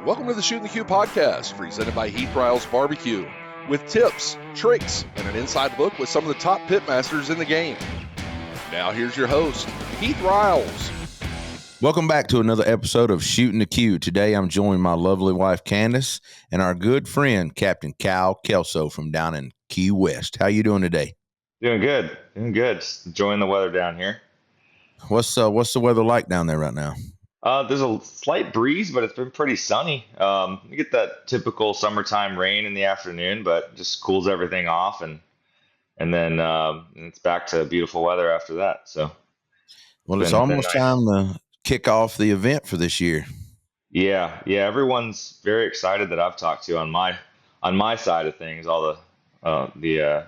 Welcome to the Shootin The Que podcast, presented by Heath Riles Barbecue, with tips, tricks, and an inside look with some of the top pitmasters in the game. Now here's your host, Heath Riles. Welcome back to another episode of Shootin The Que. Today I'm joined by my lovely wife Candace and our good friend Captain Kelso from down in Key West. How you doing today? Doing good. Just enjoying the weather down here. What's the weather like down there right now? There's a slight breeze, but it's been pretty sunny. You get that typical summertime rain in the afternoon, but just cools everything off, and then it's back to beautiful weather after that. So, well, it's almost nice. Time to kick off the event for this year. Yeah. Everyone's very excited that I've talked to on my side of things. All the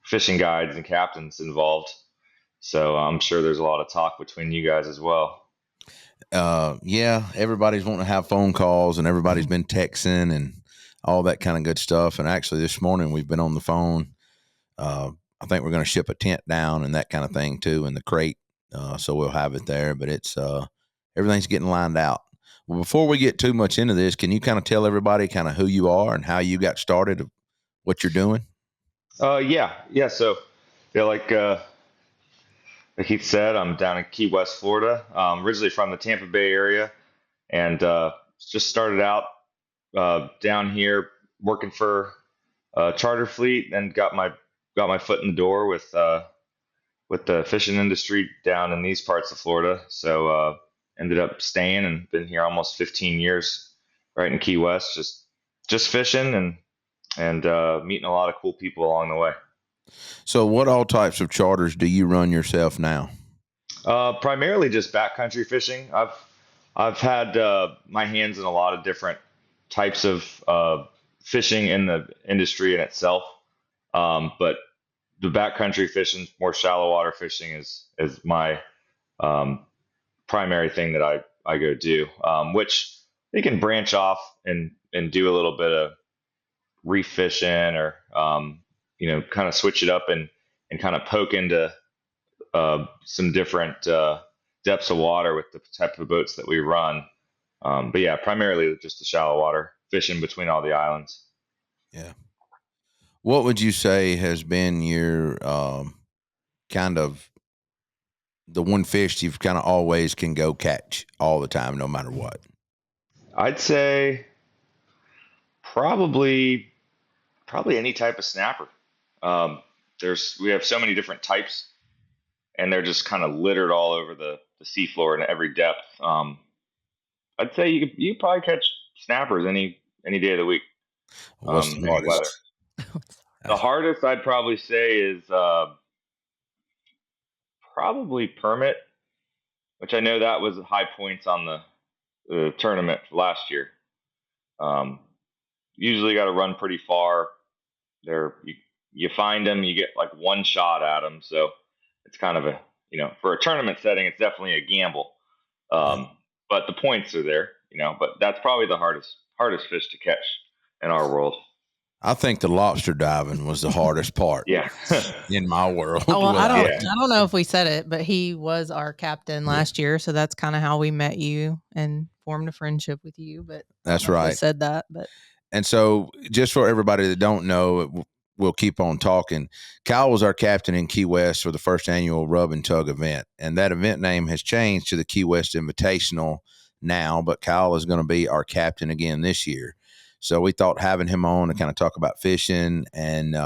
fishing guides and captains involved. So I'm sure there's a lot of talk between you guys as well. Yeah, everybody's wanting to have phone calls and everybody's been texting and all that kind of good stuff. And actually this morning we've been on the phone. I think we're going to ship a tent down and that kind of thing too, in the crate. So we'll have it there, but it's, everything's getting lined out. Well, before we get too much into this, can you kind of tell everybody kind of who you are and how you got started, what you're doing? Yeah. So yeah, like Heath said, I'm down in Key West, Florida. Originally from the Tampa Bay area, and just started out down here working for a charter fleet, and got my foot in the door with the fishing industry down in these parts of Florida. So ended up staying and been here almost 15 years, right in Key West, just fishing and meeting a lot of cool people along the way. So what all types of charters do you run yourself now? Primarily just backcountry fishing. I've had my hands in a lot of different types of fishing in the industry in itself. But the backcountry fishing, more shallow water fishing is my primary thing that I go do, which you can branch off and do a little bit of reef fishing or kind of switch it up and kind of poke into some different depths of water with the type of boats that we run. But yeah, primarily just the shallow water fishing between all the islands. Yeah. What would you say has been your kind of the one fish you've kind of always can go catch all the time, no matter what? I'd say probably any type of snapper. We have so many different types, and they're just kind of littered all over the seafloor in every depth. I'd say you probably catch snappers any day of the week. What's the hardest? The hardest I'd probably say is probably permit, which I know that was high points on the tournament last year. Usually got to run pretty far. You find them, you get like one shot at them, so it's kind of a for a tournament setting, it's definitely a gamble. But the points are there, But that's probably the hardest fish to catch in our world. I think the lobster diving was the hardest part. Yeah, in my world. Oh, well, I don't know if we said it, but he was our captain last year, so that's kind of how we met you and formed a friendship with you. But that's right. I said that, but. And so, just for everybody that don't know, we'll keep on talking. Kyle was our captain in Key West for the first annual Rub Tug Event, and that event name has changed to the Key West Invitational now. But Kyle is going to be our captain again this year. So we thought having him on to kind of talk about fishing and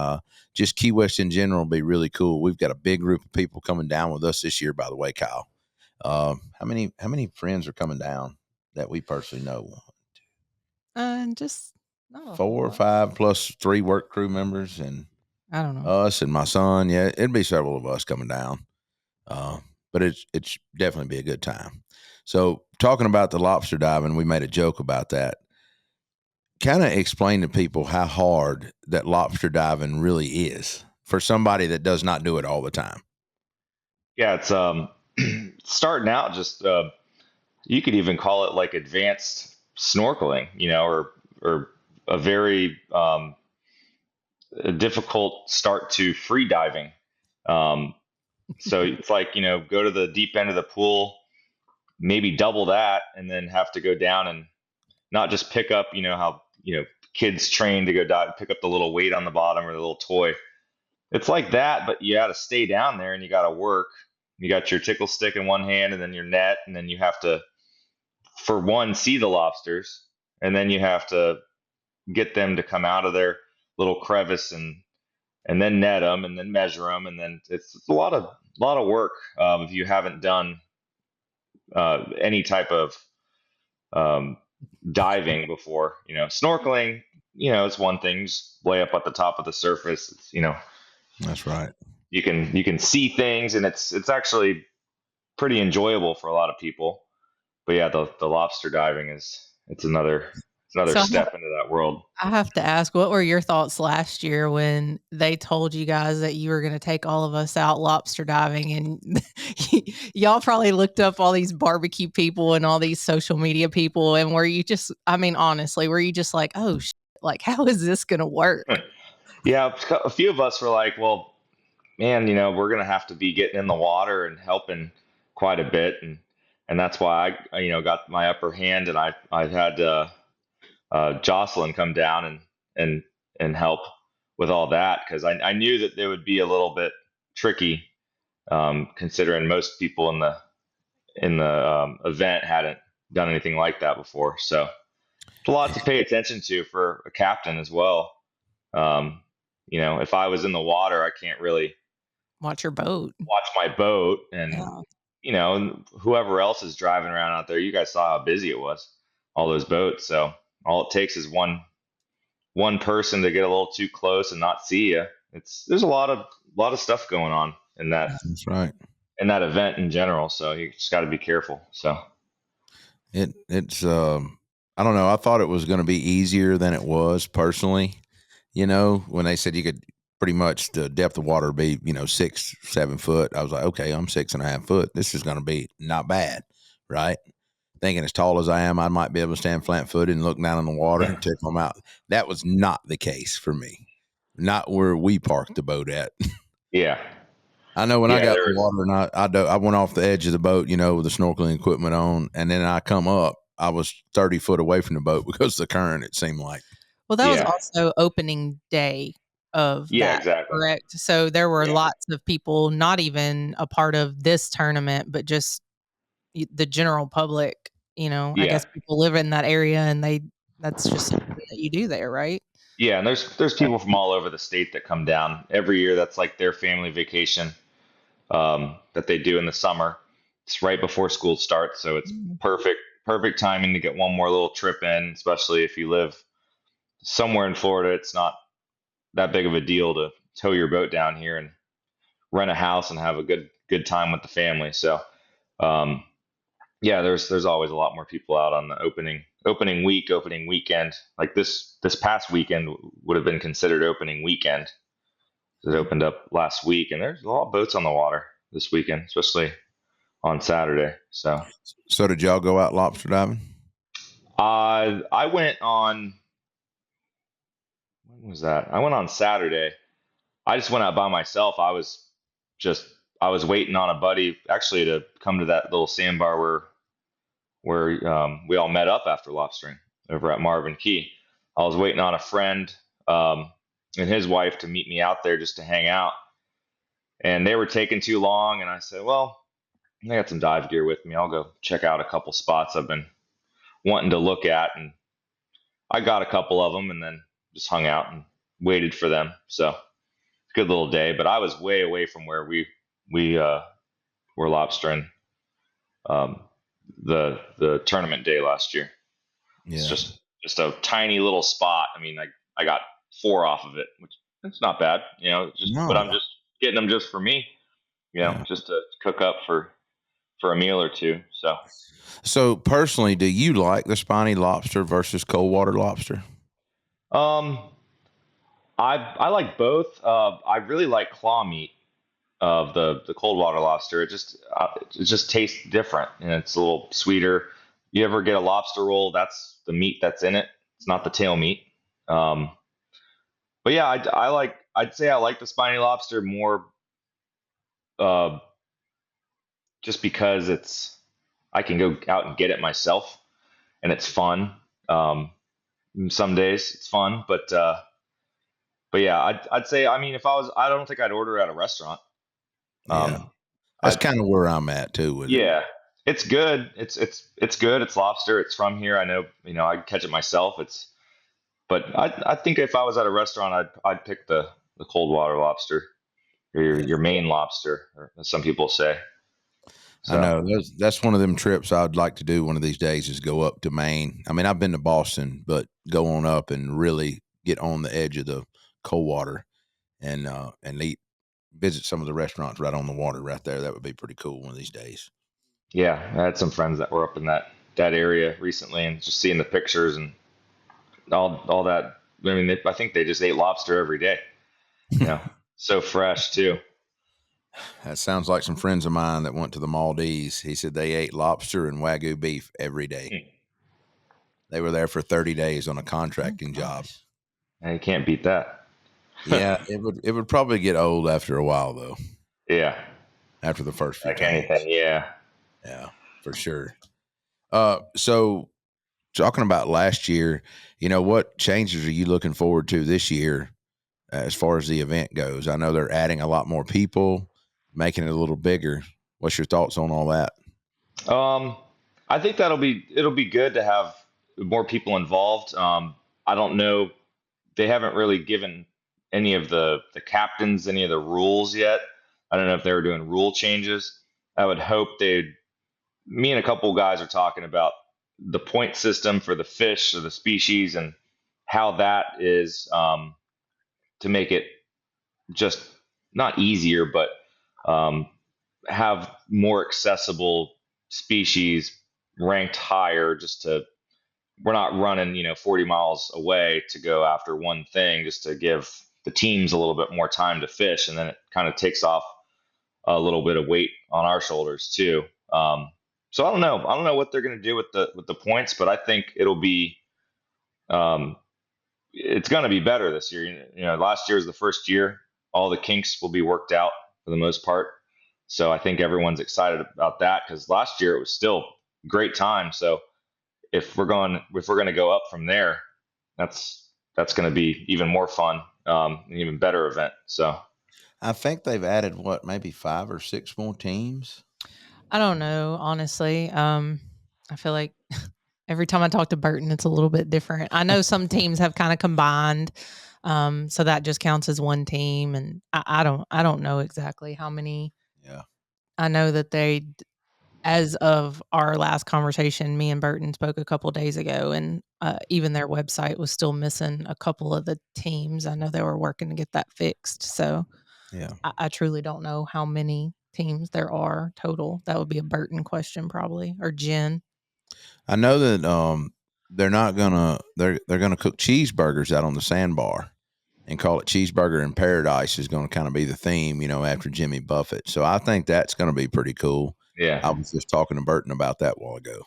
just Key West in general will be really cool. We've got a big group of people coming down with us this year, by the way, Kyle. How many friends are coming down that we personally know? Just 4 or 5 plus 3 work crew members and I don't know, us and my son. Yeah, it'd be several of us coming down. But it's definitely be a good time. So talking about the lobster diving, we made a joke about that. Kind of explain to people how hard that lobster diving really is for somebody that does not do it all the time. Yeah, it's starting out just you could even call it like advanced snorkeling, or a very difficult start to free diving. So it's like, go to the deep end of the pool, maybe double that, and then have to go down and not just pick up, how, kids train to go dive, pick up the little weight on the bottom or the little toy. It's like that, but you got to stay down there and you got to work. You got your tickle stick in one hand and then your net, and then you have to, for one, see the lobsters, and then you have to get them to come out of their little crevice and then net them and then measure them, and then it's a lot of work if you haven't done any type of diving before. Snorkeling, it's one thing, just lay up at the top of the surface. It's, That's right. you can see things, and it's actually pretty enjoyable for a lot of people. But yeah, the lobster diving it's another So step into that world. I have to ask, what were your thoughts last year when they told you guys that you were going to take all of us out lobster diving, and y'all probably looked up all these barbecue people and all these social media people, and were you just, I mean, honestly, were you just like, oh, like, how is this going to work? Yeah, a few of us were like, well, man, we're gonna have to be getting in the water and helping quite a bit, and that's why I got my upper hand, and I've had Jocelyn come down and help with all that, because I knew that they would be a little bit tricky, considering most people in the event hadn't done anything like that before. So it's a lot to pay attention to for a captain as well. If I was in the water, I can't really Watch your boat. watch my boat, and Yeah. whoever else is driving around out there. You guys saw how busy it was, all those boats. So all it takes is one person to get a little too close and not see you. There's a lot of stuff going on in that That's right. event in general. So you just got to be careful. So It's I don't know. I thought it was going to be easier than it was personally. When they said you could pretty much the depth of water be 6-7 foot, I was like, okay, I'm 6.5 foot. This is going to be not bad, right? Thinking as tall as I am, I might be able to stand flat footed and look down in the water and check them out. That was not the case for me. Not where we parked the boat at. yeah, I know when I yeah, got there in the was, water and I went off the edge of the boat, with the snorkeling equipment on, and then I come up, I was 30 foot away from the boat because of the current, it seemed like. Well, that was yeah, also opening day of yeah, that, exactly. correct? So there were Yeah, lots of people not even a part of this tournament, but just the general public. I yeah, guess people live in that area, and that's just something that you do there, right? yeah. And there's people from all over the state that come down every year. That's like their family vacation, that they do in the summer. It's right before school starts, so it's Mm. perfect timing to get one more little trip in, especially if you live somewhere in Florida. It's not that big of a deal to tow your boat down here and rent a house and have a good time with the family. So um, yeah, there's always a lot more people out on the opening weekend. Like this past weekend would have been considered opening weekend. It opened up last week, and there's a lot of boats on the water this weekend, especially on Saturday. So So did y'all go out lobster diving? I went on, when was that? I went on Saturday. I just went out by myself. Just I was waiting on a buddy actually to come to that little sandbar where we all met up after lobstering over at Marvin Key. I was waiting on a friend, and his wife to meet me out there just to hang out, and they were taking too long. And I said, well, I got some dive gear with me. I'll go check out a couple spots I've been wanting to look at, and I got a couple of them, and then just hung out and waited for them. So good little day. But I was way away from where we were lobstering, um, the tournament day last year. It's Yeah. just a tiny little spot. I mean, I got 4 off of it, which it's not bad, but No. I'm just getting them just for me, Yeah. just to cook up for a meal or two. So So personally, do you like the spiny lobster versus cold water lobster? um, I like both. I really like claw meat of the cold water lobster. It just tastes different, and it's a little sweeter. You ever get a lobster roll? That's the meat that's in it. It's not the tail meat. Um, but yeah, I'd say I like the spiny lobster more, uh, just because I can go out and get it myself, and it's fun. Some days it's fun, but yeah, I'd say, I mean, I don't think I'd order at a restaurant. Yeah. That's I kind of where I'm at too with it. Yeah, it's good. It's good. It's lobster. It's from here. I know, I'd catch it myself. But I think if I was at a restaurant, I'd pick the cold water lobster, or your Maine lobster, or as some people say. I know that's one of them trips I'd like to do one of these days, is go up to Maine. I mean, I've been to Boston, but go on up and really get on the edge of the cold water and visit some of the restaurants right on the water right there. That would be pretty cool one of these days. Yeah, I had some friends that were up in that area recently, and just seeing the pictures and all that. I mean, I think they just ate lobster every day. So fresh too. That sounds like some friends of mine that went to the Maldives. He said they ate lobster and Wagyu beef every day. They were there for 30 days on a contracting job. And you can't beat that. Yeah, it would probably get old after a while though. Yeah. After the first few Like times. anything, yeah. Yeah, for sure. So talking about last year, what changes are you looking forward to this year as far as the event goes? I know they're adding a lot more people, making it a little bigger. What's your thoughts on all that? I think it'll be good to have more people involved. I don't know. They haven't really given any of the captains any of the rules yet. I don't know if they were doing rule changes. I would hope me and a couple guys are talking about the point system for the fish or the species, and how that is, to make it just not easier, but have more accessible species ranked higher, just to, we're not running 40 miles away to go after one thing, just to give the teams a little bit more time to fish, and then it kind of takes off a little bit of weight on our shoulders too. So I don't know what they're going to do with the points, but I think um, it's going to be better this year. Last year was the first year. All the kinks will be worked out for the most part. So I think everyone's excited about that, because last year it was still a great time. So if we're going to go up from there, that's going to be even more fun, an even better event. So I think they've added maybe 5 or 6 more teams. I don't know, honestly. I feel like every time I talk to Burton, it's a little bit different. I know some teams have kind of combined, so that just counts as one team, and I don't know exactly how many. Yeah, I know that as of our last conversation, me and Burton spoke a couple days ago, and even their website was still missing a couple of the teams. I know they were working to get that fixed, so yeah. I truly don't know how many teams there are total. That would be a Burton question, probably, or Jen. I know that they're not gonna they're gonna cook cheeseburgers out on the sandbar and call it Cheeseburger in Paradise is going to kind of be the theme, after Jimmy Buffett. So I think that's going to be pretty cool. yeah, I was just talking to Burton about that a while ago.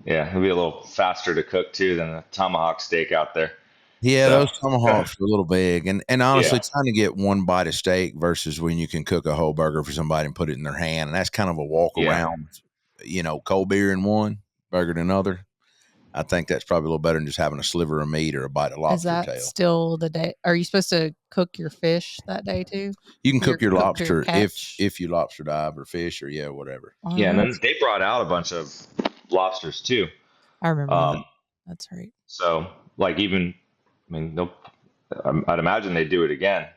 yeah, it'll be a little faster to cook too than a tomahawk steak out there. Yeah, So, those tomahawks are a little big, and honestly, Yeah. trying to get one bite of steak versus when you can cook a whole burger for somebody and put it in their hand, and that's kind of a walk Yeah. around. Cold beer in one, burger in another. I think that's probably a little better than just having a sliver of meat or a bite of lobster Is that tail. still the day? Are you supposed to cook your fish that day too? You can cook your cook your lobster catch? if you lobster dive or fish or whatever. Oh, Yeah, and then that's- they brought out a bunch of lobsters too. I remember that. That's right. So, like, even, I mean, I'd imagine they do it again.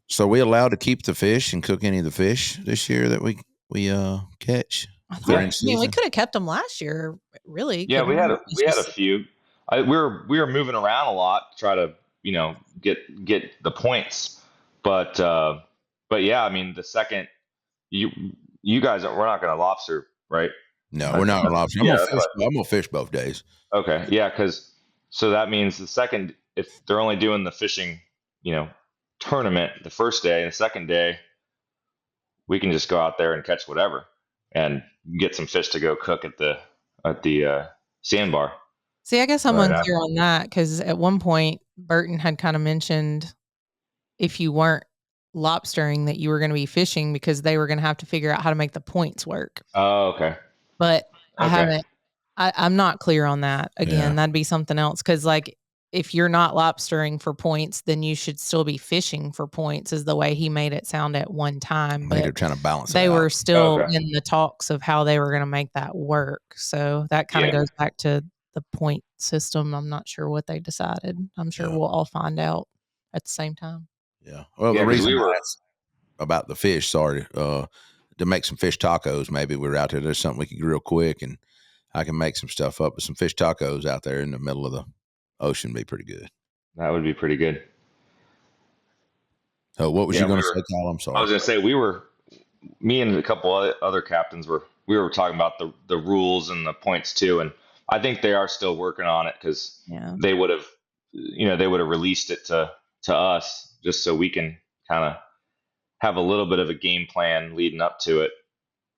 So we allowed to keep the fish and cook any of the fish this year that we catch? I If they're thought, in I mean, we season? could have kept them last year, really. Yeah, couldn't It's we had a just- few. We were moving around a lot to try to get the points, but yeah, I mean, the second you guys we're not going to lobster, right? No, we're not lobster. I'm Yeah, gonna fish both days. Okay, yeah, so that means the second, if they're only doing the fishing, tournament the first day, and the second day we can just go out there and catch whatever and get some fish to go cook at the sandbar. See, I guess I'm Right. unclear on that, because at one point Burton had kind of mentioned if you weren't lobstering that you were going to be fishing, because they were going to have to figure out how to make the points work. Oh, okay. But I Okay. haven't I'm not clear on that. Again, Yeah. that'd be something else. Cause like if you're not lobstering for points, then you should still be fishing for points is the way he made it sound at one time. Maybe But they're trying to balance it they out. were still Okay. in the talks of how they were going to make that work. So that kind of Yeah. goes back to the point system. I'm not sure what they decided. I'm sure Yeah. we'll all find out at the same time. Yeah. Well, Yeah, the 'cause reason we I were asked about the fish, sorry, to make some fish tacos. Maybe we're out there. There's something we can grill quick, and I can make some stuff up. But some fish tacos out there in the middle of the ocean would be pretty good. that would be pretty good. Oh, what was Yeah, you going we to were. say, Kyle? I'm I sorry. was gonna say me and a couple other captains we were talking about the rules and the points too, and I think they are still working on it because Yeah. they would have, they would have released it to us just so we can kind of have a little bit of a game plan leading up to it.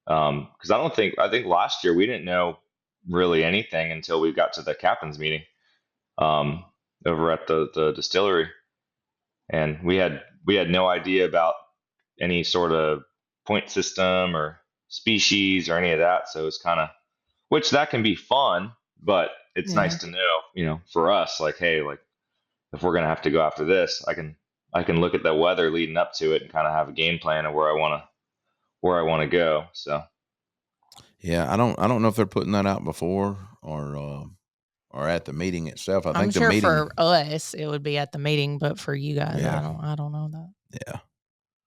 Because I think last year we didn't know really anything until we got to the captain's meeting um, over at the distillery, and we had no idea about any sort of point system or species or any of that. So it's kind of, which that can be fun, but it's Yeah. nice to know, for us, like, hey, like if we're gonna have to go after this, I can look at the weather leading up to it and kind of have a game plan of where I want to go. So Yeah, I don't know if they're putting that out before or at the meeting itself. I I'm think the sure meeting. for us it would be at the meeting, but for you guys, Yeah. I don't know that. Yeah.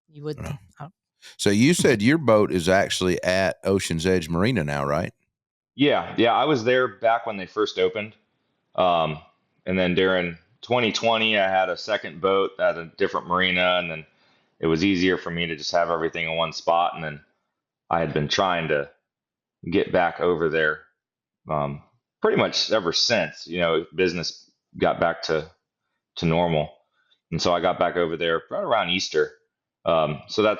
You would. Yeah. So you said your boat is actually at Ocean's Edge Marina now, right? yeah, I was there back when they first opened, and then during 2020, I had a second boat at a different marina, and then it was easier for me to just have everything in one spot. And then I had been trying to get back over there um, pretty much ever since, business got back to normal. And so I got back over there right around Easter. So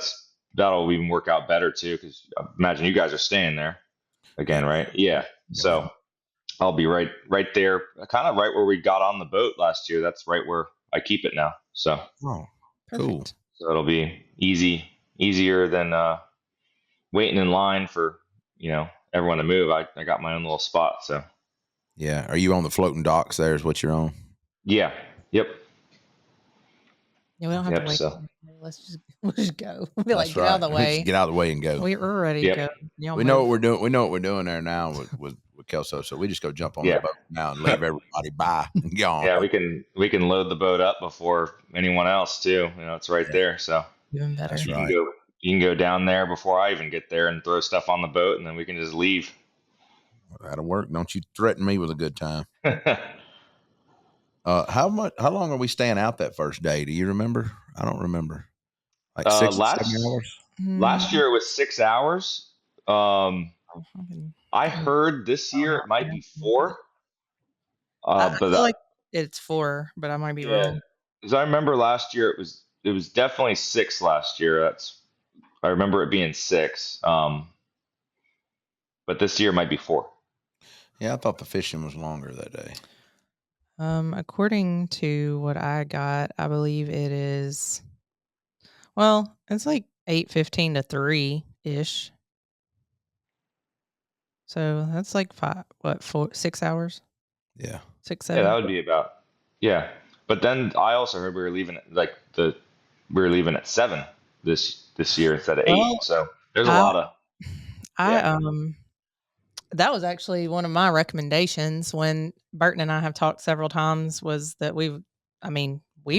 that'll even work out better too, because I imagine you guys are staying there again, right? Yeah. So I'll be right there, kind of right where we got on the boat last year. That's right where I keep it now. So Oh, cool. Perfect. it'll be easier than waiting in line for everyone to move. I got my own little spot. So Yeah. Are you on the floating docks there is what you're on? yeah, yep. Yeah, we don't have to wait. So We'll just go. We'll be like, That's get out of the right. way. Just get out of the way and go. We're ready Yep. to go. Y'all We know move. what we're doing. We know what we're doing there now with Kelso. So we just go jump on Yeah. the boat now and leave everybody by and go on. yeah, we can load the boat up before anyone else too. It's right there. So Even better. That's you right. can go down there before I even get there and throw stuff on the boat, and then we can just leave. That'll work. Don't you threaten me with a good time. How long are we staying out that first day? Do you remember? I don't remember. Like 6 or 7 hours? Last year it was 6 hours. can- I heard this year it might be 4. I But feel like it's 4, but I might be wrong. because I remember last year it was definitely 6 last year. I remember it being 6. But this year it might be 4. Yeah, I thought the fishing was longer that day. According to what I got, I believe it is. Well, it's like 8:15 to 3 ish. So that's like 6 hours? Yeah. 6, Yeah, 7. that would be about. Yeah, but then I also heard we were leaving at 7 this year instead of 8. Well, So there's a lot of. That was actually one of my recommendations when Burton and I have talked several times was that we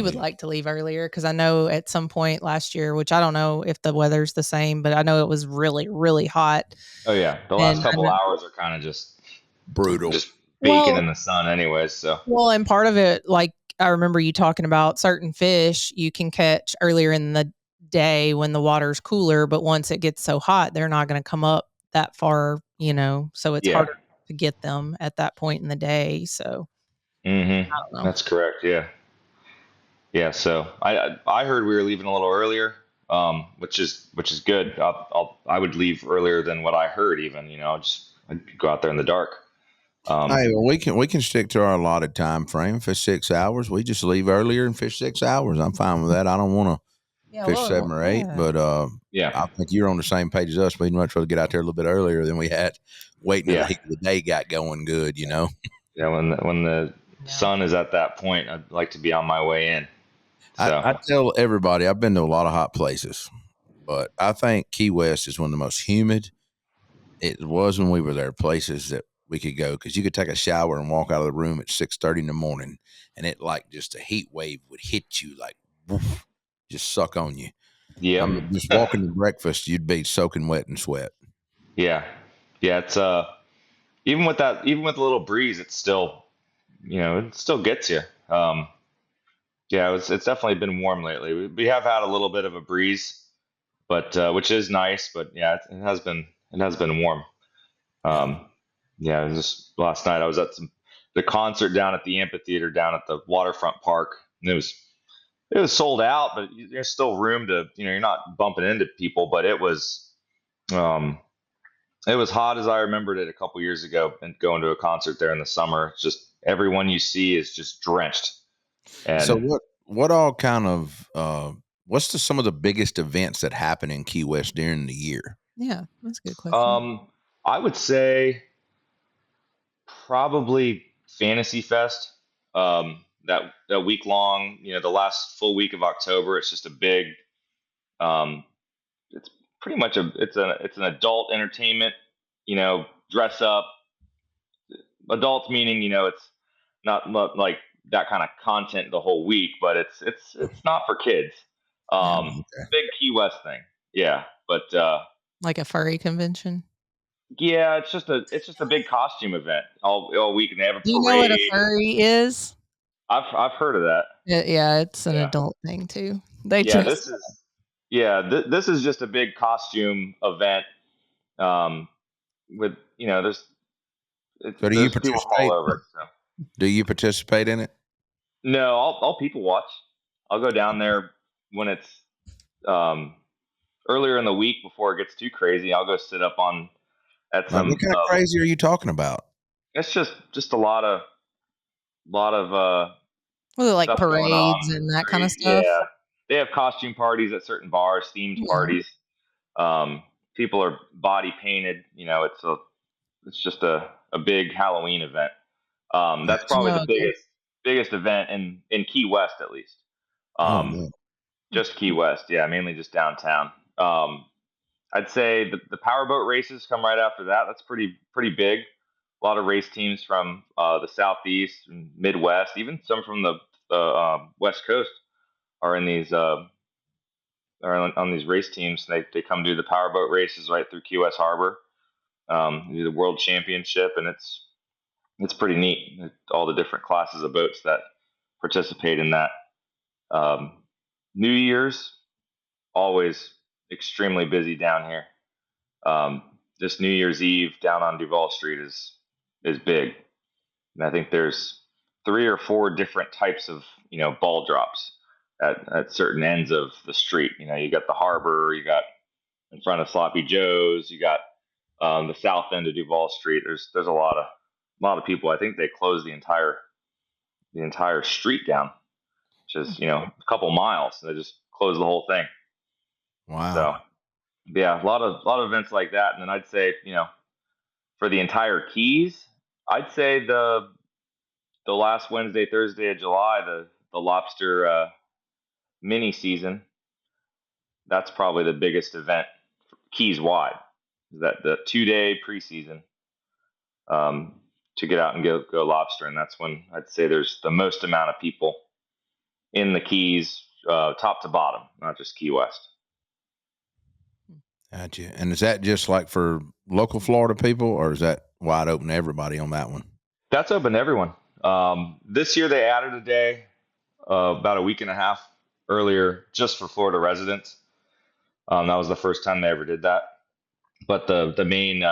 would like to leave earlier because I know at some point last year, which I don't know if the weather's the same, but I know it was really, really hot. Oh yeah, the last couple hours are kind of just brutal, just baking in the sun, anyways. So and part of it, like I remember you talking about certain fish you can catch earlier in the day when the water's cooler, but once it gets so hot, they're not going to come up that far, so it's harder to get them at that point in the day. So I don't know. That's correct. Yeah. So I heard we were leaving a little earlier, which is good. I would leave earlier than what I heard. Even I'd go out there in the dark. Hey, well, we can stick to our allotted time frame for 6 hours. We just leave earlier and fish 6 hours. I'm fine with that. I don't want to fish 7 or 8. But I think you're on the same page as us. We'd much rather get out there a little bit earlier than we had waiting until the heat of the day got going good, you know? Yeah, when the sun is at that point, I'd like to be on my way in. So. I tell everybody, I've been to a lot of hot places, but I think Key West is one of the most humid. It was when we were there, places that we could go, because you could take a shower and walk out of the room at 6:30 in the morning, and it like just a heat wave would hit you like woof, just suck on you. Yeah, just walking to breakfast, you'd be soaking wet in sweat. Yeah, it's even with a little breeze, it's still, it still gets you. It's definitely been warm lately. We have had a little bit of a breeze, but which is nice. But yeah, it has been warm. Just last night I was at the concert down at the amphitheater down at the waterfront park, and it was sold out, but there's still room to, you're not bumping into people, but it was hot as I remembered it a couple years ago, and going to a concert there in the summer. It's just everyone you see is just drenched. And so what all kind of what's some of the biggest events that happen in Key West during the year? Yeah, that's a good question. I would say probably Fantasy Fest. That week long, the last full week of October, it's just a big, it's pretty much it's an adult entertainment, dress up. Adults meaning, it's not like that kind of content the whole week, but it's not for kids. Big Key West thing. Yeah. But like a furry convention. Yeah, it's just a big costume event all week, and they have a parade. Do you know what a furry is? I've heard of that. It's an adult thing too. This is just a big costume event. With there's so do you participate? Over it, so. Do you participate in it? No, I'll people watch. I'll go down there when it's earlier in the week before it gets too crazy. I'll go sit up at some. What kind of crazy are you talking about? It's just a lot of like parades and that kind of stuff. Yeah, they have costume parties at certain bars, themed parties. People are body painted. It's just a big Halloween event. That's probably the biggest event in Key West, at least. Just Key West, mainly just downtown. I'd say the powerboat races come right after that. That's pretty big. A lot of race teams from the Southeast and Midwest, even some from the West Coast, are in these are on these race teams. They come do the powerboat races right through Key West Harbor. Do the World Championship, and it's pretty neat. All the different classes of boats that participate in that. New Year's, always extremely busy down here. This New Year's Eve down on Duval Street is big, and I think there's 3 or 4 different types of ball drops at certain ends of the street. You got the harbor, you got in front of Sloppy Joe's, you got the south end of Duval Street. There's a lot of people. I think they closed the entire street down, which is a couple miles. They just closed the whole thing. Wow. So yeah, a lot of events like that. And then I'd say for the entire Keys, I'd say the last Wednesday, Thursday of July, the lobster mini season. That's probably the biggest event Keys wide. That the 2-day preseason to get out and go lobster, and that's when I'd say there's the most amount of people in the Keys, top to bottom, not just Key West. Gotcha. And is that just like for local Florida people, or is that wide open to everybody on that one? That's open to everyone. This year they added a day about a week and a half earlier just for Florida residents. That was the first time they ever did that. But the main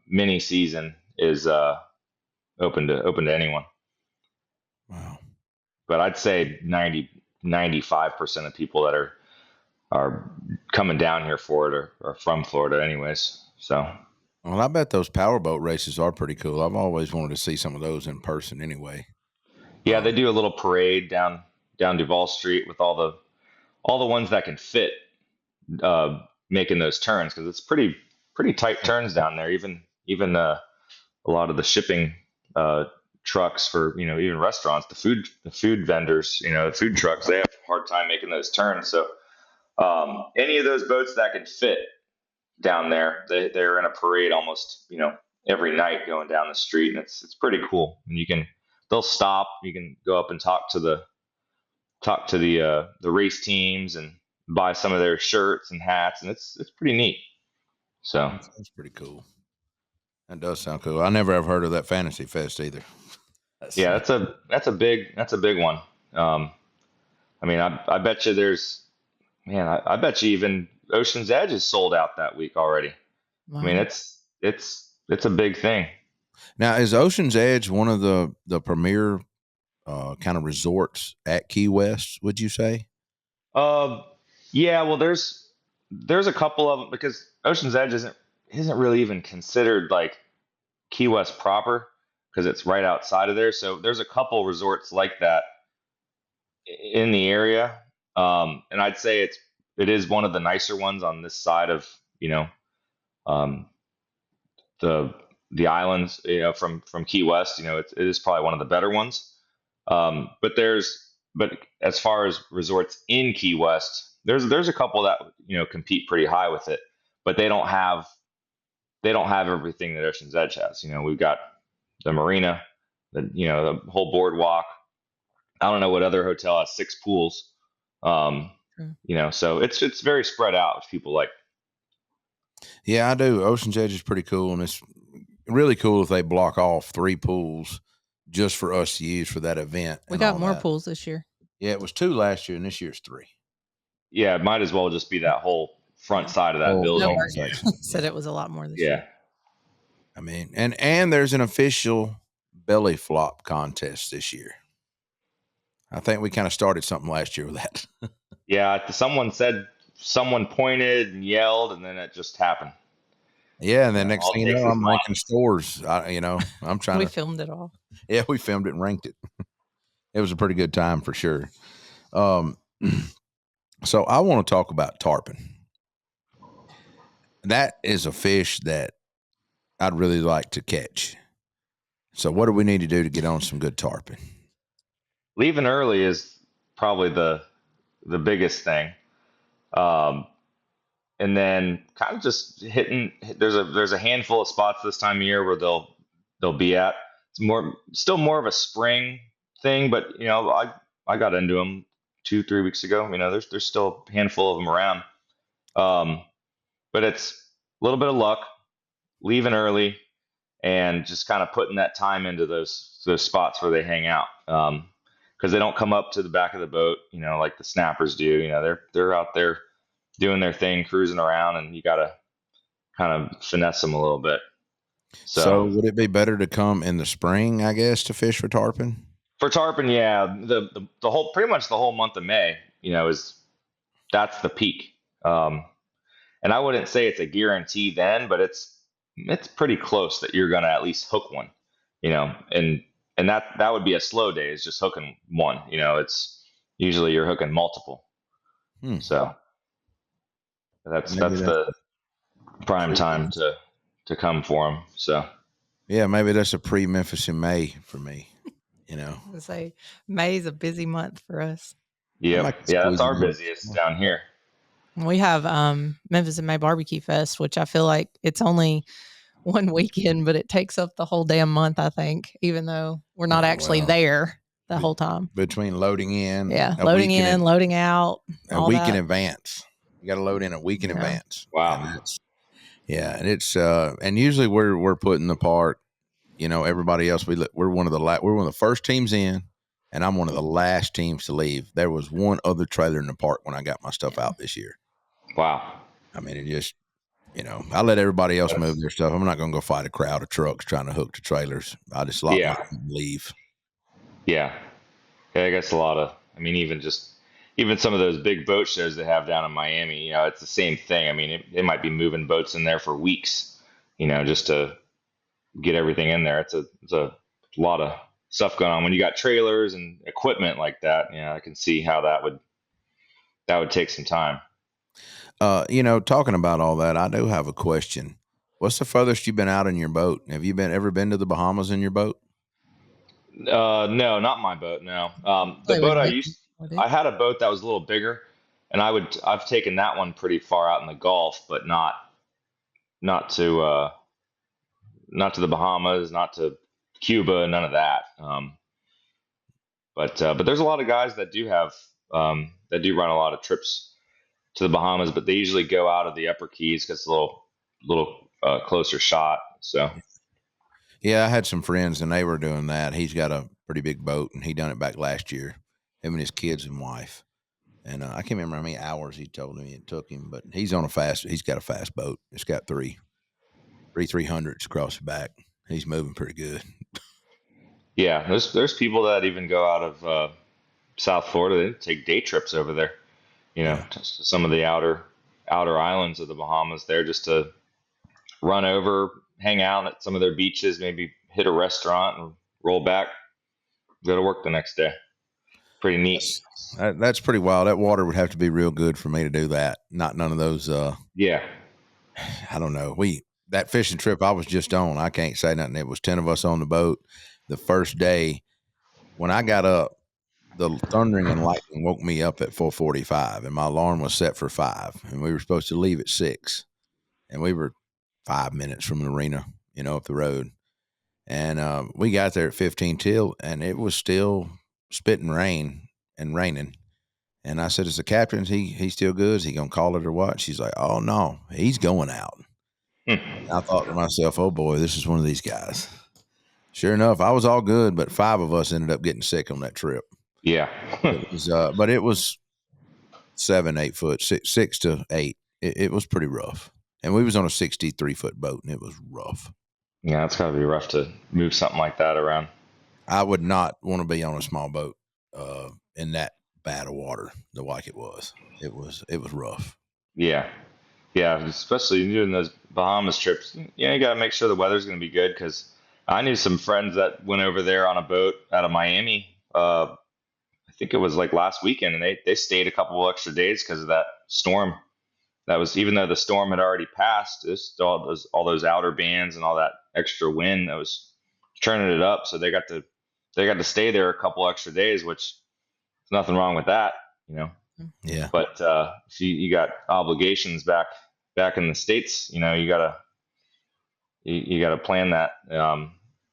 mini season is open to anyone. Wow. But I'd say 95% of people that are coming down here for it are from Florida anyways. So. Well, I bet those powerboat races are pretty cool. I've always wanted to see some of those in person anyway. Yeah, they do a little parade down Duval Street with all all the ones that can fit making those turns, because it's pretty tight turns down there. Even a lot of the shipping trucks for even restaurants, the food vendors, the food trucks, they have a hard time making those turns. So any of those boats that can fit down there, they're in a parade almost every night going down the street, and it's pretty cool. And they'll stop. You can go up and talk to the race teams and buy some of their shirts and hats, and it's pretty neat. So that's pretty cool. That does sound cool. I never have heard of that Fantasy Fest either. Yeah, that's a big one. I mean, I bet you I bet you even Ocean's Edge is sold out that week already. Wow. I mean, it's a big thing. Now, is Ocean's Edge one of the premier kind of resorts at Key West, would you say? Yeah. Well, there's a couple of them, because Ocean's Edge isn't really even considered like Key West proper, because it's right outside of there. So there's a couple resorts like that in the area, and I'd say it is one of the nicer ones on this side of the islands, from Key West. It is probably one of the better ones. But as far as resorts in Key West, there's a couple that compete pretty high with it, but they don't have everything that Ocean's Edge has. We've got the marina, the whole boardwalk. I don't know what other hotel has 6 pools. So it's very spread out, which people like. Yeah, I do. Ocean's Edge is pretty cool, and it's really cool if they block off 3 pools just for us to use for that event. We got more pools this year. Yeah, it was 2 last year, and this year's 3. Yeah, it might as well just be that whole front side of that building. No, said it was a lot more this year. I mean, and there's an official belly flop contest this year. I think we kind of started something last year with that. Yeah, someone pointed and yelled, and then it just happened. Yeah, and then next thing you know, I'm ranking scores. I'm trying we filmed it all. Yeah, we filmed it and ranked it. It was a pretty good time for sure. So I want to talk about tarpon. That is a fish that I'd really like to catch. So what do we need to do to get on some good tarpon? Leaving early is probably the biggest thing. And then kind of just hitting. There's a handful of spots this time of year where they'll be at. It's still more of a spring thing, but I got into them 2-3 weeks ago. There's still a handful of them around. But it's a little bit of luck, leaving early, and just kind of putting that time into those spots where they hang out. Because they don't come up to the back of the boat, like the snappers do. They're out there doing their thing, cruising around, and you got to kind of finesse them a little bit. So would it be better to come in the spring, I guess, to fish for tarpon? For tarpon, yeah, the whole, pretty much the whole month of May, that's the peak. And I wouldn't say it's a guarantee then, but it's pretty close that you're gonna at least hook one, and that would be a slow day, is just hooking one. It's usually you're hooking multiple. So that's the prime time to come for them. So yeah, maybe that's a pre-Memphis in May for me. I say May's a busy month for us. Yeah, that's our busiest down here. We have Memphis in May Barbecue Fest, which I feel like it's only one weekend, but it takes up the whole damn month, I think, even though we're not actually there the whole time. Between loading in, loading in, loading out, a week in advance. You got to load in a week in advance. Wow. And it's and usually we're put in the park. Everybody else, we're one of the first teams in, and I'm one of the last teams to leave. There was one other trailer in the park when I got my stuff out this year. Wow. I mean, it just, I let everybody else move their stuff. I'm not going to go fight a crowd of trucks trying to hook to trailers. I just leave. Yeah. I guess even some of those big boat shows they have down in Miami, it's the same thing. I mean, it might be moving boats in there for weeks, just to get everything in there. It's a lot of stuff going on when you got trailers and equipment like that. I can see how that that would take some time. Talking about all that, I do have a question. What's the furthest you've been out in your boat? Have you ever been to the Bahamas in your boat? No, not my boat. No. The Probably boat would I make used, would it? I had a boat that was a little bigger, and I've taken that one pretty far out in the Gulf, but not to not to the Bahamas, not to Cuba, none of that. But there's a lot of guys that do run a lot of trips to the Bahamas, but they usually go out of the Upper Keys because it's a little closer shot. So Yeah, I had some friends and they were doing that. He's got a pretty big boat and he done it back last year, him and his kids and wife. And I can't remember how many hours he told me it took him, but he's got a fast boat. It's got three 300s across the back. He's moving pretty good. yeah, there's people that even go out of South Florida. They take day trips over there. Yeah. To some of the outer islands of the Bahamas there just to run over, hang out at some of their beaches, maybe hit a restaurant and roll back, go to work the next day. Pretty neat. That's pretty wild. That water would have to be real good for me to do that. Not none of those. Yeah. I don't know. That fishing trip I was just on. I can't say nothing. It was 10 of us on the boat. The first day, when I got up, the thundering and lightning woke me up at 4:45, and my alarm was set for 5, and we were supposed to leave at 6, and we were 5 minutes from the arena, up the road, and we got there at 15 till, and it was still spitting rain and raining. And I said, "Is the captain? He still good? Is he gonna call it or what?" She's like, "Oh no, he's going out." I thought to myself, "Oh boy, this is one of these guys." Sure enough, I was all good, but 5 of us ended up getting sick on that trip. Yeah. But it was 7, 8 foot, 6 to 8. It was pretty rough, and we was on a 63-foot boat, and it was rough. Yeah, it's gotta be rough to move something like that around. I would not want to be on a small boat in that bad of water, like it was. It was rough. Yeah. Yeah, especially doing those Bahamas trips. You got to make sure the weather's going to be good because I knew some friends that went over there on a boat out of Miami. I think it was like last weekend, and they stayed a couple of extra days because of that storm. That was even though the storm had already passed, there's still all those outer bands and all that extra wind that was turning it up. So they got to stay there a couple extra days, which there's nothing wrong with that. Yeah. But if you got obligations back in the States, you gotta plan that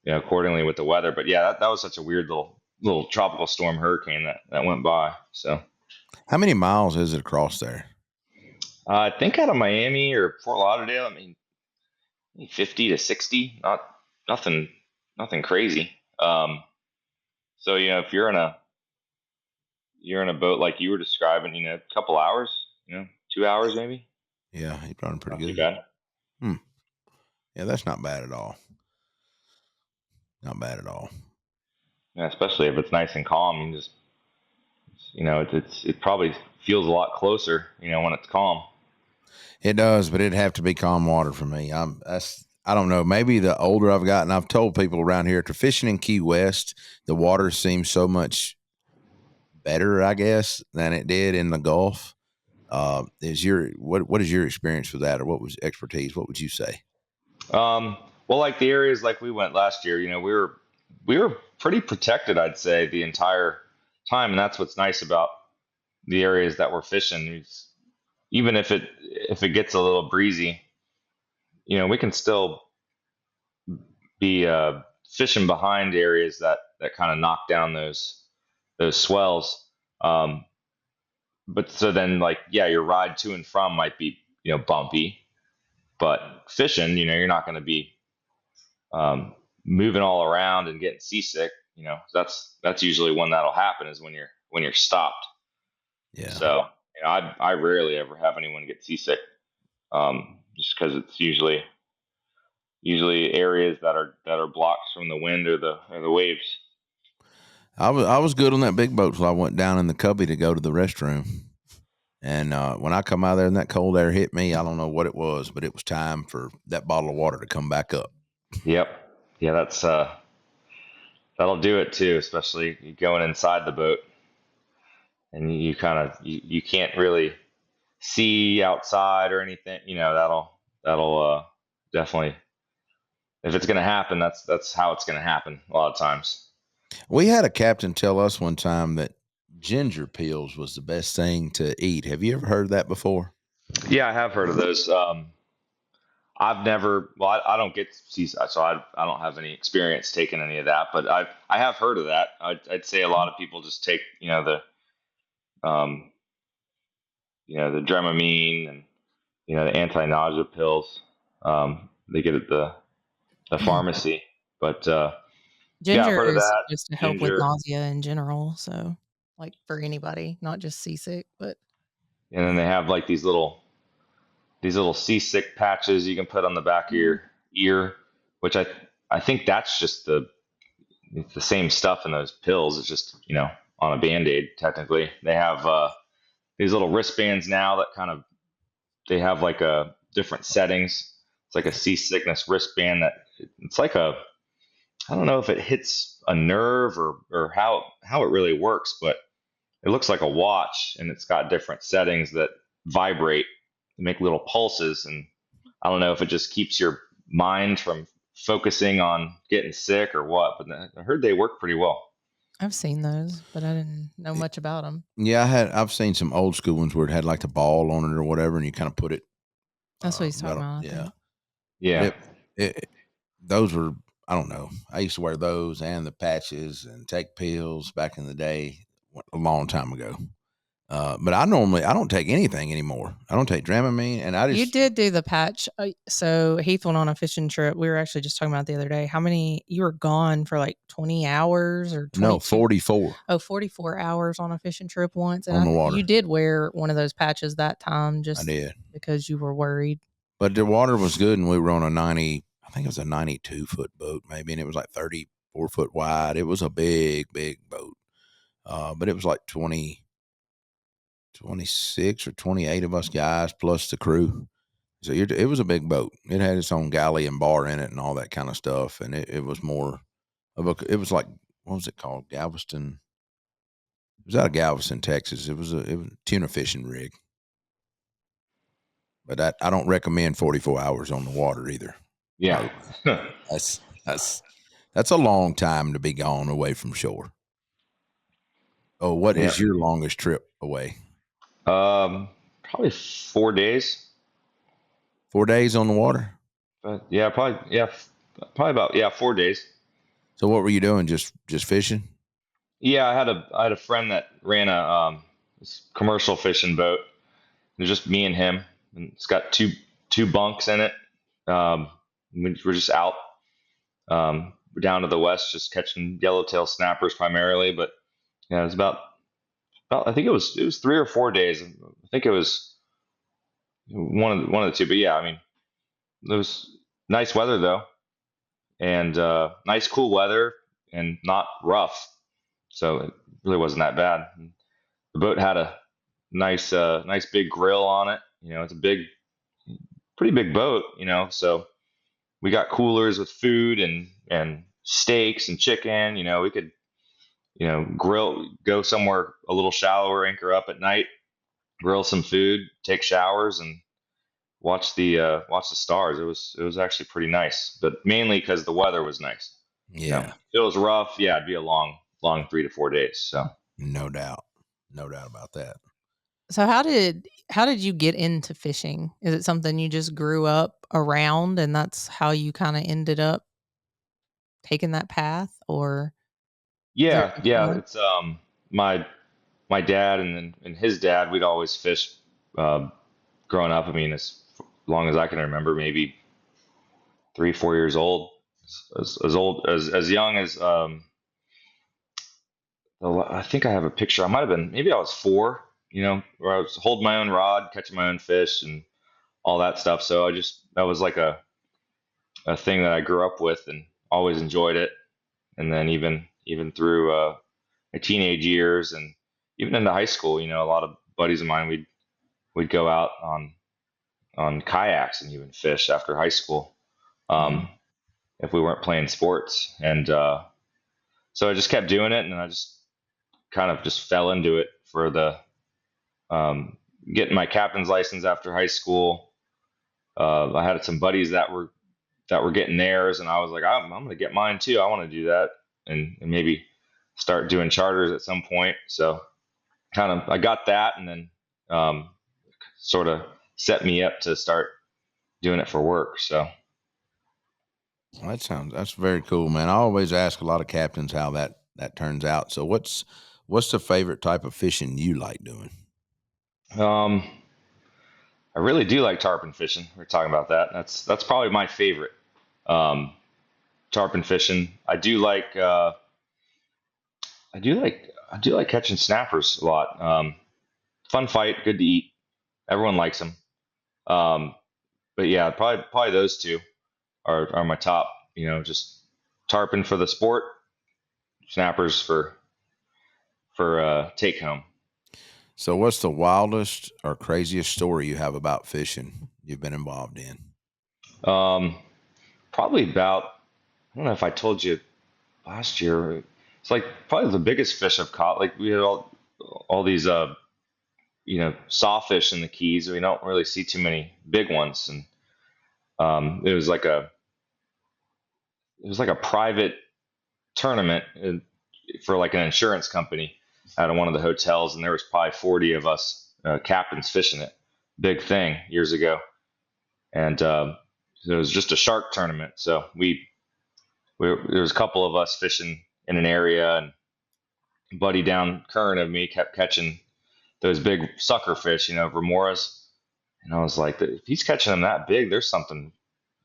accordingly with the weather. But yeah, that was such a weird little tropical storm hurricane that went by. So How many miles is it across there? I think out of Miami or Fort Lauderdale, I mean, maybe 50 to 60, nothing crazy. So if you're in a boat like you were describing, a couple hours, 2 hours maybe. Yeah, he's running pretty Not too good. bad. Yeah, that's not bad at all. Not bad at all. Yeah, especially if it's nice and calm. You just, it probably feels a lot closer, when it's calm. It does, but it'd have to be calm water for me. I don't know. Maybe the older I've gotten, I've told people around here, after fishing in Key West, the water seems so much better, I guess, than it did in the Gulf. What is your experience with that, or what was expertise? What would you say? Well, like the areas like we went last year, we were pretty protected, I'd say, the entire time, and that's what's nice about the areas that we're fishing. Even if it gets a little breezy, we can still be fishing behind areas that kind of knock down those swells. But so then, like, yeah, your ride to and from might be bumpy, but fishing, you're not going to be moving all around and getting seasick. That's usually when that'll happen is when you're stopped. Yeah. So I rarely ever have anyone get seasick, just because it's usually areas that are blocked from the wind or the waves. I was good on that big boat till I went down in the cubby to go to the restroom. And when I come out of there and that cold air hit me, I don't know what it was, but it was time for that bottle of water to come back up. Yep. Yeah, that'll do it too, especially going inside the boat. and you kind of you can't really see outside or anything. That'll definitely, if it's gonna happen, that's how it's gonna happen a lot of times. We had a captain tell us one time that ginger peels was the best thing to eat. Have you ever heard that before? Yeah, I have heard of those. I've never, well, I don't get seaside, so I don't have any experience taking any of that, but I have heard of that. I'd say a lot of people just take, um, the Dramamine and, the anti-nausea pills. They get at the pharmacy, but, yeah, I've Ginger heard of is that. supposed to help with Ginger. nausea in general. So, like for anybody, not just seasick, but And then they have like these little seasick patches you can put on the back of your ear, which I think that's just it's the same stuff in those pills. It's just, on a Band-Aid, technically. They have these little wristbands now that they have like a different settings. It's like a seasickness wristband that it's like I don't know if it hits a nerve or how it really works, but it looks like a watch and it's got different settings that vibrate, make little pulses. And I don't know if it just keeps your mind from focusing on getting sick or what, but I heard they work pretty well. I've seen those, but I didn't know much about them. Yeah, I've seen some old school ones where it had like the ball on it or whatever, and you kind of put it. That's what he's talking about. I Yeah, think. Yeah. those were, I don't know. I used to wear those and the patches and take pills back in the day, a long time ago. But I don't take anything anymore. I don't take Dramamine, and I You just did do the patch. So Heath went on a fishing trip. We were actually just talking about it the other day. How many you were gone for, like 20 hours or 22? no 44 44 hours on a fishing trip once. And on the water. You did wear one of those patches that time I just did, because you were worried. but the water was good, and we were on a 90. I think it was a 92-foot boat, maybe, and it was like 34 foot wide. It was a big boat, but it was like 26 or 28 of us guys plus the crew. So it was a big boat. It had its own galley and bar in it and all that kind of stuff. And it was more of it was like, what was it called? Galveston. It was out of Galveston, Texas. It was a tuna fishing rig. But I don't recommend 44 hours on the water either. Yeah. No, that's a long time to be gone away from shore. Oh, what is your longest trip away? Probably 4 days. 4 days on the water? But yeah, probably about 4 days. So what were you doing? Just fishing? Yeah, I had a friend that ran a this commercial fishing boat. It was just me and him, and it's got two bunks in it. We're just out. We're down to the west, just catching yellowtail snappers primarily. But yeah, it was about I think it was 3 or 4 days. I think it was one of the two. But yeah, I mean, it was nice weather though, and nice cool weather, and not rough, so it really wasn't that bad. And the boat had a nice big grill on it. It's pretty big boat. So we got coolers with food and steaks and chicken. We could grill, go somewhere a little shallower, anchor up at night, grill some food, take showers, and watch the stars. It was actually pretty nice, but mainly because the weather was nice. Yeah. If it was rough, yeah, it'd be a long 3 to 4 days. So No doubt about that. So how did you get into fishing? Is it something you just grew up around and that's how you kind of ended up taking that path, or is there a different yeah, one? it's my dad and his dad. We'd always fish growing up. I mean, as long as I can remember, maybe 3, 4 years old, as old as young as I think I have a picture. I might have been, maybe I was 4. Where I was holding my own rod, catching my own fish, and all that stuff. So that was like a thing that I grew up with and always enjoyed it. And then even through my teenage years and even into high school, a lot of buddies of mine, we'd go out on kayaks and even fish after high school, if we weren't playing sports. And so I just kept doing it, and I just kind of just fell into it for the getting my captain's license after high school. I had some buddies that were getting theirs, and I was like, I'm going to get mine too. I want to do that, and maybe start doing charters at some point. So I got that, and then sort of set me up to start doing it for work. So that's very cool, man. I always ask a lot of captains how that turns out. So what's the favorite type of fishing you like doing? I really do like tarpon fishing. We're talking about that. That's probably my favorite. Tarpon fishing. I do like catching snappers a lot. Fun fight, good to eat. Everyone likes them. But yeah, probably those two are my top. Just tarpon for the sport, snappers for take home. So what's the wildest or craziest story you have about fishing you've been involved in? Probably about, I don't know if I told you last year. It's like probably the biggest fish I've caught. Like we had all these sawfish in the Keys. We don't really see too many big ones, and it was like a private tournament for like an insurance company out of one of the hotels, and there was probably 40 of us captains fishing it. Big thing years ago, and it was just a shark tournament. So there was a couple of us fishing in an area, and a buddy down current of me kept catching those big sucker fish, remoras. And I was like, if he's catching them that big, there's something.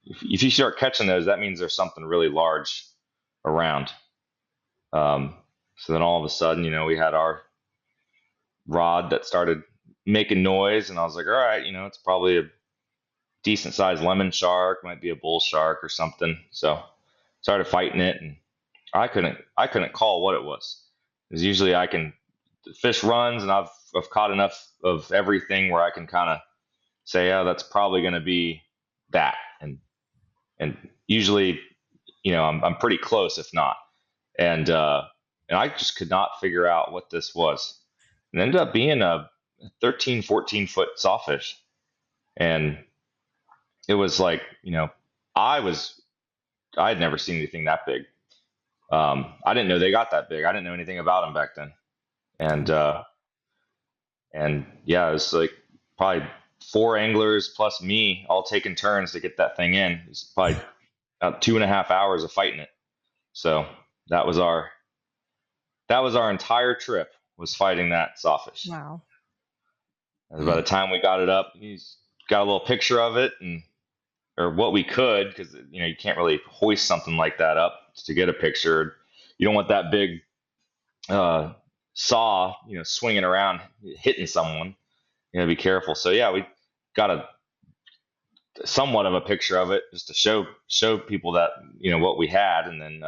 If you start catching those, that means there's something really large around. So then all of a sudden, we had our rod that started making noise, and I was like, all right, it's probably a decent sized lemon shark, might be a bull shark or something. So started fighting it, and I couldn't call what it was. Because usually the fish runs, and I've caught enough of everything where I can kind of say, yeah, that's probably going to be that, and usually, I'm pretty close if not, and I just could not figure out what this was. It ended up being a 13, 14 foot sawfish, and it was like, I had never seen anything that big. I didn't know they got that big. I didn't know anything about them back then. And yeah, it was like probably 4 anglers plus me all taking turns to get that thing in. It was probably about 2.5 hours of fighting it. So that was our entire trip, was fighting that sawfish. Wow. And by the time we got it up, he's got a little picture of it, or what we could, because you can't really hoist something like that up to get a picture. You don't want that big saw, swinging around, hitting someone. Be careful. So yeah, we got somewhat of a picture of it just to show people that what we had, and then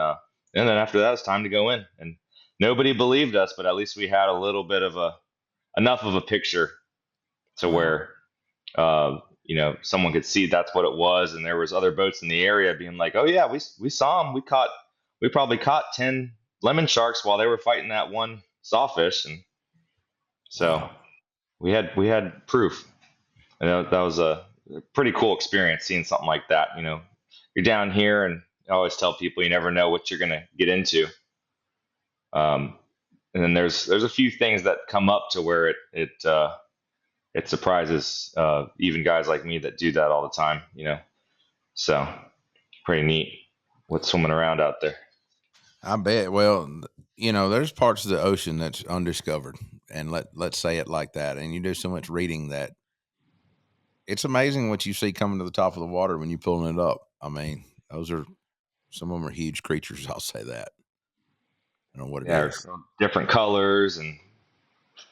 after that, it's time to go in. And nobody believed us, but at least we had a little bit of enough of a picture to where someone could see that's what it was, and there was other boats in the area being like, oh yeah, we saw them. We probably caught 10 lemon sharks while they were fighting that one sawfish, and so we had proof. And that was a pretty cool experience, seeing something like that. You're down here, and I always tell people you never know what you're gonna get into. And then there's a few things that come up to where it surprises even guys like me that do that all the time. So pretty neat what's swimming around out there. I bet. Well, there's parts of the ocean that's undiscovered, and let's say it like that. And you do so much reading that it's amazing what you see coming to the top of the water when you're pulling it up. I mean, some of them are huge creatures. I'll say that. I don't know what it is. Different colors, and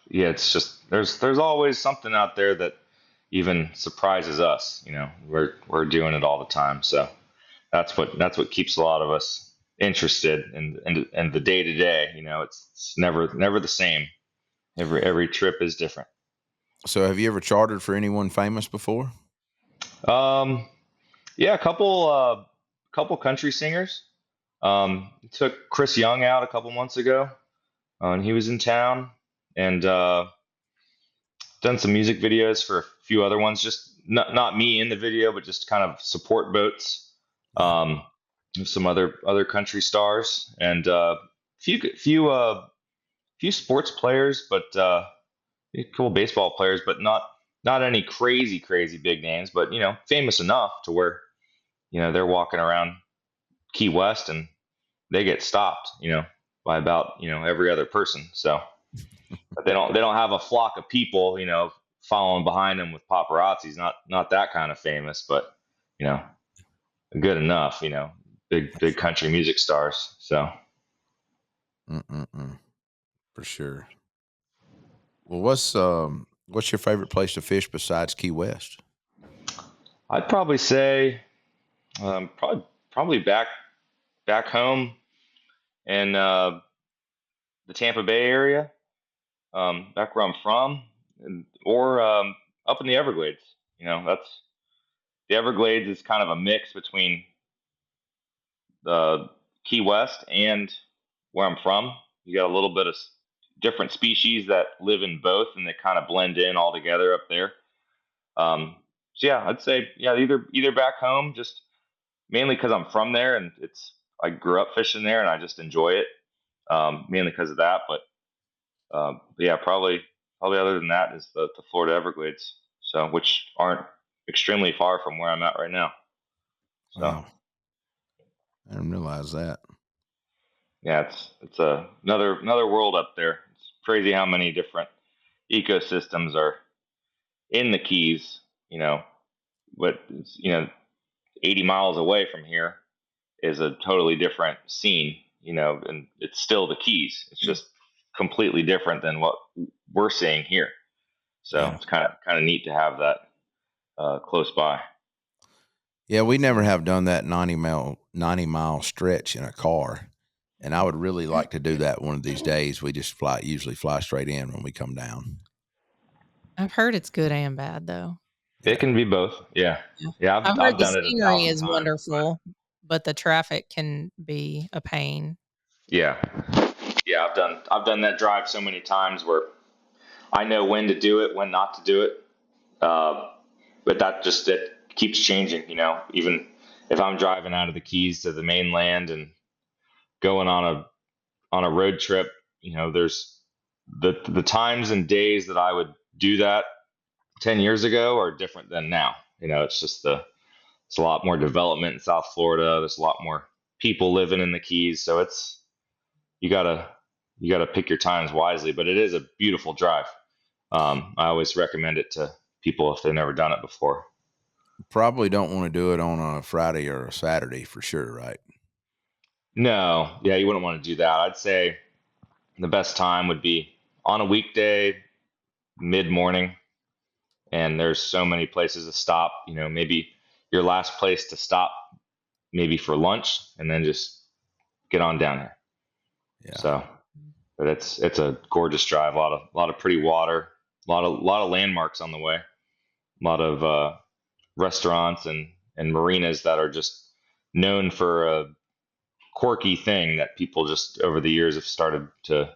yeah, it's just there's always something out there that even surprises us. We're doing it all the time, so that's what keeps a lot of us interested in the day to day. It's never the same. Every trip is different. So have you ever chartered for anyone famous before? Yeah, a couple country singers. Took Chris Young out a couple months ago. and he was in town, and done some music videos for a few other ones. Just not me in the video, but just kind of support boats. Um, some other country stars and few sports players, but cool baseball players, but not any crazy big names, but famous enough to where they're walking around Key West and they get stopped, by about every other person. So, but they don't have a flock of people, following behind them with paparazzis. Not that kind of famous, but you know, good enough. Big country music stars. So, For sure. Well, what's your favorite place to fish besides Key West? I'd probably say probably back home in the Tampa Bay area, back where I'm from, or up in the Everglades. That's the Everglades is kind of a mix between the Key West and where I'm from. You got a little bit of different species that live in both, and they kind of blend in all together up there. So yeah, I'd say either back home, just mainly because I'm from there, and I grew up fishing there, and I just enjoy it, mainly because of that. But yeah, probably other than that is the Florida Everglades, so which aren't extremely far from where I'm at right now. So Wow. I didn't realize that. yeah, it's another world up there. It's crazy how many different ecosystems are in the Keys. But 80 miles away from here is a totally different scene. And it's still the Keys. It's just completely different than what we're seeing here. So Yeah. it's kind of neat to have that close by. Yeah, we never have done that 90-mile stretch in a car, and I would really like to do that one of these days. We just usually fly straight in when we come down. I've heard it's good and bad though. It can be both. Yeah. Yeah. I've heard I've the done it scenery 1,000 is times. wonderful, but the traffic can be a pain. Yeah. Yeah. I've done that drive so many times where I know when to do it, when not to do it. But it keeps changing, even if I'm driving out of the Keys to the mainland and going on a road trip, there's the times and days that I would do that 10 years ago are different than now. It's just it's a lot more development in South Florida. There's a lot more people living in the Keys. So you gotta pick your times wisely, but it is a beautiful drive. I always recommend it to people if they've never done it before. Probably don't want to do it on a Friday or a Saturday for sure, right? No, yeah, you wouldn't want to do that. I'd say the best time would be on a weekday, mid morning, and there's so many places to stop. Maybe your last place to stop, maybe for lunch, and then just get on down here. Yeah. So, but it's a gorgeous drive. A lot of pretty water. A lot of landmarks on the way. A lot of restaurants and marinas that are just known for a quirky thing that people just over the years have started to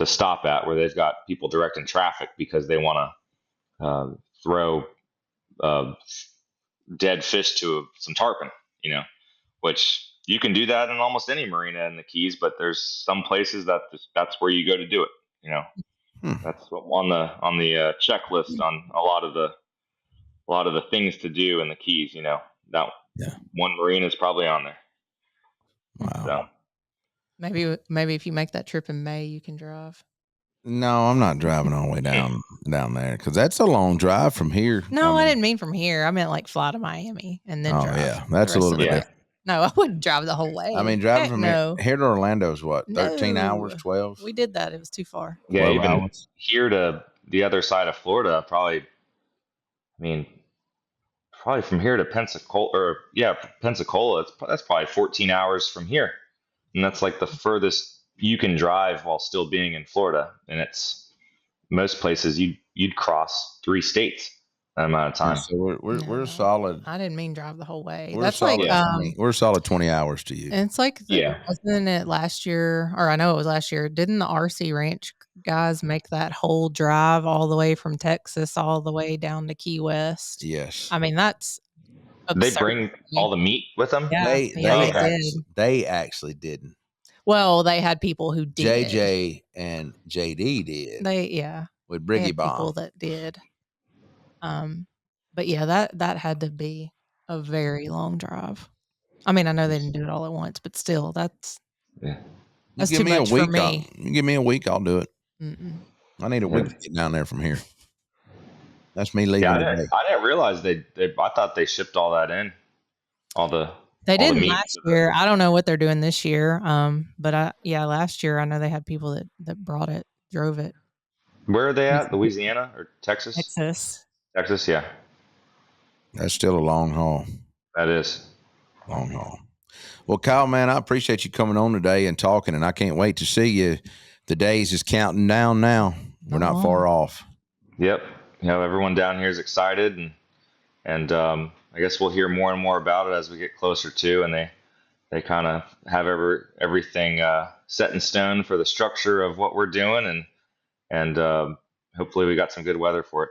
stop at, where they've got people directing traffic because they want to throw dead fish to some tarpon, which you can do that in almost any marina in the Keys, but there's some places that's where you go to do it. That's on the checklist on a lot of the things to do in the Keys. That one marina is probably on there. Wow. So. Maybe if you make that trip in May, you can drive. No, I'm not driving all the way down there because that's a long drive from here. No, I didn't mean from here. I meant like fly to Miami and then drive. Yeah, that's a little bit different. No, I wouldn't drive the whole way. I mean, driving from here to Orlando is what, 13 hours, 12? We did that. It was too far. Yeah, even hours. Here to the other side of Florida, probably from here to Pensacola, Pensacola, that's probably 14 hours from here. And that's like the furthest you can drive while still being in Florida. And it's most places you'd cross 3 states amount of time. So we're No. solid. I didn't mean drive the whole way. We're That's solid like 20, we're solid 20 hours to you. it's like wasn't it last year, or I know it was last year, didn't the RC Ranch guys make that whole drive all the way from Texas all the way down to Key West? Yes. I mean, that's They absurd. bring all the meat with them? Yeah, They did. they actually didn't. Well, they had people who did. JJ and JD did. They with they Briggy had people Bomb. that did. But yeah, that had to be a very long drive. I mean, I know they didn't do it all at once, but still, that's You too much for me. You give me a week, I'll do it. Mm-mm. I need a week to get down there from here. That's me leaving today. I didn't realize they I thought they shipped all that in. They all the did meat last to the- year. I don't know what they're doing this year. But last year I know they had people that brought it, drove it. Where are they at? Louisiana or Texas? Texas. Yeah. That's still a long haul. That is. Long haul. Well, Kyle, man, I appreciate you coming on today and talking, and I can't wait to see you. The days is counting down now. We're not far off. Yep. Everyone down here is excited, and I guess we'll hear more and more about it as we get closer to, and they kind of have everything set in stone for the structure of what we're doing, and hopefully we got some good weather for it.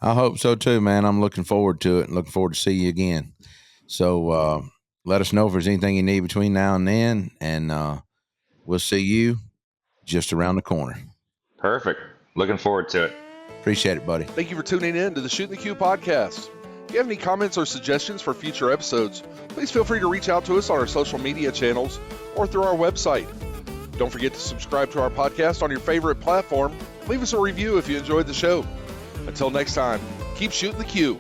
I hope so too, man. I'm looking forward to it and looking forward to see you again. So let us know if there's anything you need between now and then, and we'll see you just around the corner. Perfect. Looking forward to it. Appreciate it, buddy. Thank you for tuning in to the Shootin The Que podcast. If you have any comments or suggestions for future episodes, please feel free to reach out to us on our social media channels or through our website. Don't forget to subscribe to our podcast on your favorite platform. Leave us a review if you enjoyed the show. Until next time, keep shooting the Que.